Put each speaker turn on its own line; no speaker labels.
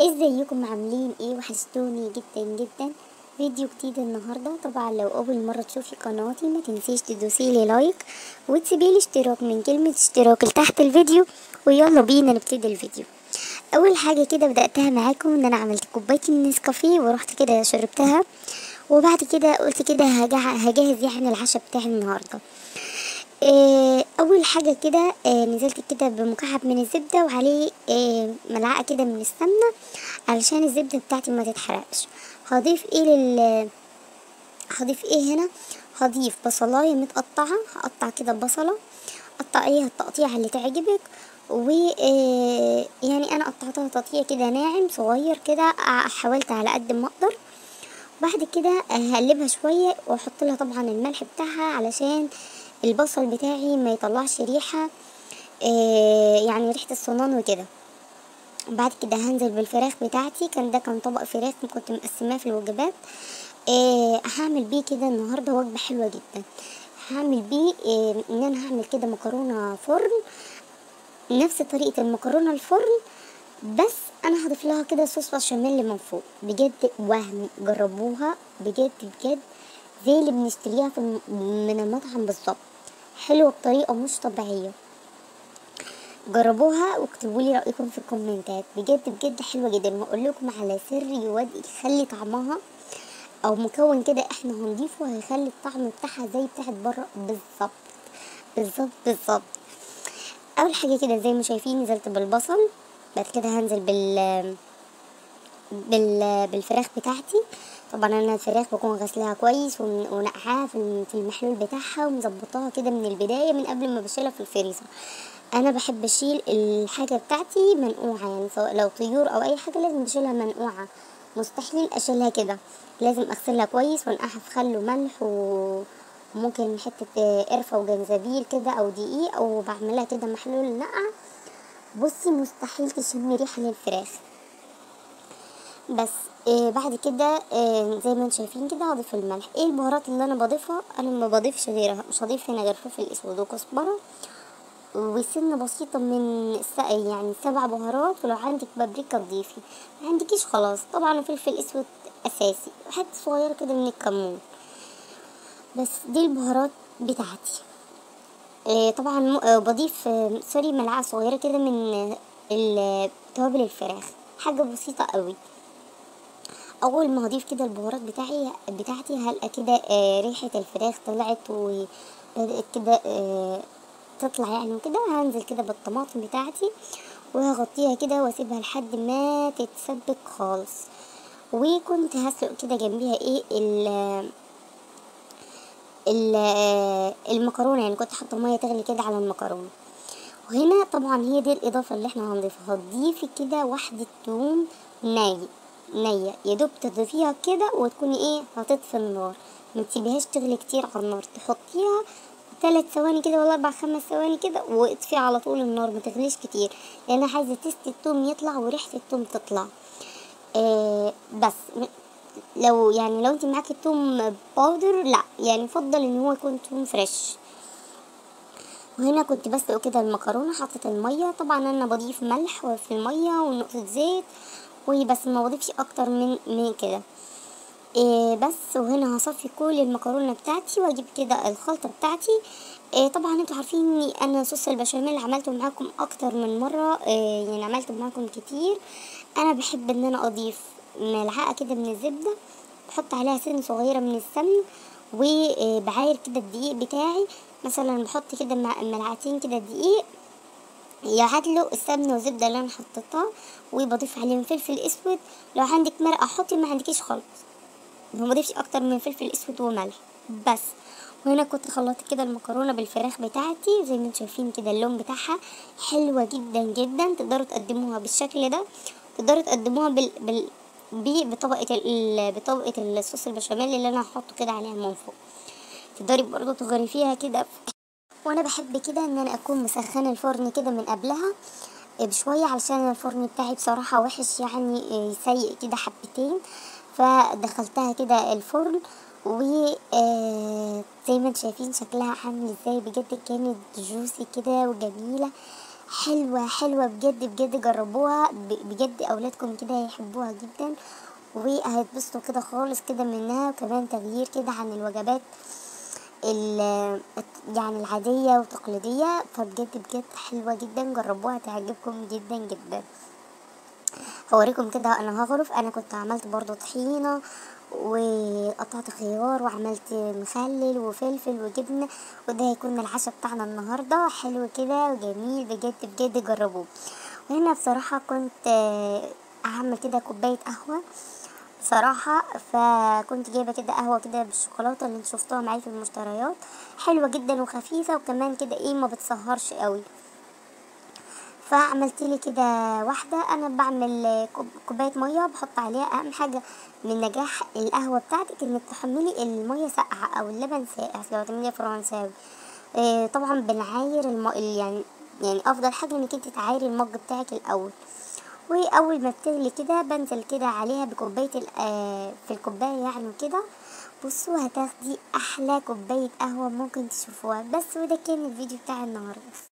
ازيكم عاملين ايه؟ وحشتوني جدا جدا. فيديو جديد النهارده. طبعا لو اول مره تشوفي قناتي ما تنسيش تدوسيلي لايك وتسيبيلي اشتراك من كلمه اشتراك تحت الفيديو. ويلا بينا نبتدي الفيديو. اول حاجه كده بداتها معاكم ان انا عملت كوبايه النسكافيه ورحت كده شربتها. وبعد كده قلت كده هجهز يعني العشاء بتاعي النهارده. اول حاجه كده نزلت كده بمكعب من الزبده وعليه ملعقه كده من السمنه علشان الزبده بتاعتي ما تتحرقش. هضيف ايه هضيف ايه هنا؟ هضيف بصلايه متقطعه، هقطع كده بصله، قطعيها التقطيعه اللي تعجبك. و يعني انا قطعتها تقطيع كده ناعم صغير كده، حاولت على قد ما اقدر. بعد كده هقلبها شويه واحط لها طبعا الملح بتاعها علشان البصل بتاعي ما يطلعش ريحه، يعني ريحه الصنان وكده. بعد كده هنزل بالفراخ بتاعتي، كان طبق فراخ كنت مقسماه في الوجبات. هعمل بيه كده النهارده وجبه حلوه جدا. هعمل بيه ان انا هعمل كده مكرونه فرن، نفس طريقه المكرونه الفرن، بس انا هضيف لها كده صوص بشاميل من فوق. بجد وهم جربوها بجد بجد، زي اللي بنشتريها من المطعم بالظبط. حلوه بطريقه مش طبيعيه. جربوها واكتبوا لي رايكم في الكومنتات. بجد بجد حلوه جدا. واقول لكم على سر يخلي طعمها او مكون كده احنا هنضيفه هيخلي الطعم بتاعها زي بتاعت بره بالظبط بالظبط بالظبط. اول حاجه كده زي ما شايفين نزلت بالبصل. بعد كده هنزل بالفراخ بتاعتي. طبعا انا الفراخ بكون غسلها كويس ونقعاها في المحلول بتاعها ومظبطاها كده من البدايه من قبل ما بشيلها في الفريزر. انا بحب اشيل الحاجه بتاعتي منقوعه، يعني سواء لو طيور او اي حاجه لازم بشيلها منقوعه. مستحيل اشيلها كده، لازم اغسلها كويس وانقعها في خل وملح وممكن حته قرفه وجنزبيل كده او دقيق، او بعملها كده محلول نقع. بصي مستحيل تشمي ريحه للفراخ. بس بعد كده زي ما انتم شايفين كده هضيف الملح. ايه البهارات اللي انا بضيفها؟ انا ما بضيفش غيرها، مش هضيف هنا غير فلفل اسود وكزبره وسنة بسيطة من يعني 7 بهارات. ولو عندك بابريكا تضيفي، ما عندكيش خلاص. طبعا الفلفل اسود اساسي، حته صغيرة كده من الكمون. بس دي البهارات بتاعتي. طبعا بضيف سوري ملعقة صغيرة كده من توابل الفراخ، حاجة بسيطة قوي. اول ما هضيف كده البهارات بتاعتي هلقى كده ريحة الفراخ طلعت وبدأت كده تطلع يعني كده. هنزل كده بالطماطم بتاعتي وهغطيها كده واسيبها لحد ما تتسبك خالص. وكنت هسلق كده جنبيها ايه المكرونه، يعني كنت حاطه ميه تغلي كده على المكرونه. وهنا طبعا هي دي الاضافه اللي احنا هنضيفها. هتضيفي كده واحده توم نية يا دوب تضيفيها كده وتكوني ايه هتطفي النار، ما تسيبيهاش تغلي كتير على النار. تحطيها 3 ثواني كده ولا 4 5 ثواني كده واطفي على طول النار، ما تغليش كتير لان عايزه تست التوم يطلع وريحه التوم تطلع. بس لو انت معاكي توم باودر لا، يعني يفضل ان هو يكون توم فريش. وهنا كنت بسلق كده المكرونه، حطيت الميه. طبعا انا بضيف ملح في الميه ونقطه زيت وبس، ما بضيفش اكتر من كده. بس. وهنا هصفي كل المكرونه بتاعتي واجيب كده الخلطه بتاعتي. طبعا انتوا عارفين اني انا صوص البشاميل عملته معاكم اكتر من مره، يعني عملته معاكم كتير. انا بحب ان انا اضيف ملعقه كده من الزبده، بحط عليها سن صغيره من السمن، وبعاير كده الدقيق بتاعي. مثلا بحط كده ملعقتين كده دقيق يعادلوا السمنه والزبده اللي انا حطيتها، وبضيف عليهم فلفل اسود. لو عندك مرقه حطي، ما عندكيش خالص ما بضيفش اكتر من فلفل اسود وملح بس. وهنا كنت خلطت كده المكرونه بالفراخ بتاعتي زي ما انتم شايفين كده اللون بتاعها حلوه جدا جدا. تقدروا تقدموها بالشكل ده، تقدروا تقدموها بطبقه الصوص البشاميل اللي انا هحطه كده عليها من فوق. تقدري برضو تغرفيها كده. وانا بحب كده ان انا اكون مسخنه الفرن كده من قبلها بشويه، علشان الفرن بتاعي بصراحه وحش يعني سيء كده حبتين. فدخلتها كده الفرن زي ما انتم شايفين شكلها عامل ازاي. بجد كانت جوسي كده وجميله، حلوة حلوة بجد بجد، جربوها بجد اولادكم كده هيحبوها جدا وهيتبسطوا كده خالص كده منها. وكمان تغيير كده عن الوجبات يعني العادية وتقليدية، فبجد بجد حلوة جدا، جربوها تعجبكم جدا جدا. هوريكم كده انا هغرف. انا كنت عملت برضو طحينة وقطعت خيار وعملت مخلل وفلفل وجبنة، وده هيكون العشاء بتاعنا النهاردة. حلو كده وجميل بجد بجد، جربوه. وهنا بصراحة كنت اعمل كده كوباية قهوة بصراحة، فكنت جايبة كده قهوة كده بالشوكولاتة اللي انت شفتوها معايا في المشتريات، حلوة جدا وخفيفة، وكمان كده ايه ما بتسهرش قوي. فعملت لي كده واحدة. انا بعمل كوباية مية بحط عليها، اهم حاجة من نجاح القهوة بتاعتك انك تحملي المية ساقعة او اللبن ساقع لو تعمليها فرنساوي. طبعا بنعاير يعني افضل حاجة انك انت تعايري المج بتاعك الاول. واول ما بتغلي كده بنزل كده عليها بكوبايه في الكوبايه يعني كده. بصوا هتاخدي احلى كوبايه قهوه ممكن تشوفوها. بس وده كان الفيديو بتاع النهارده.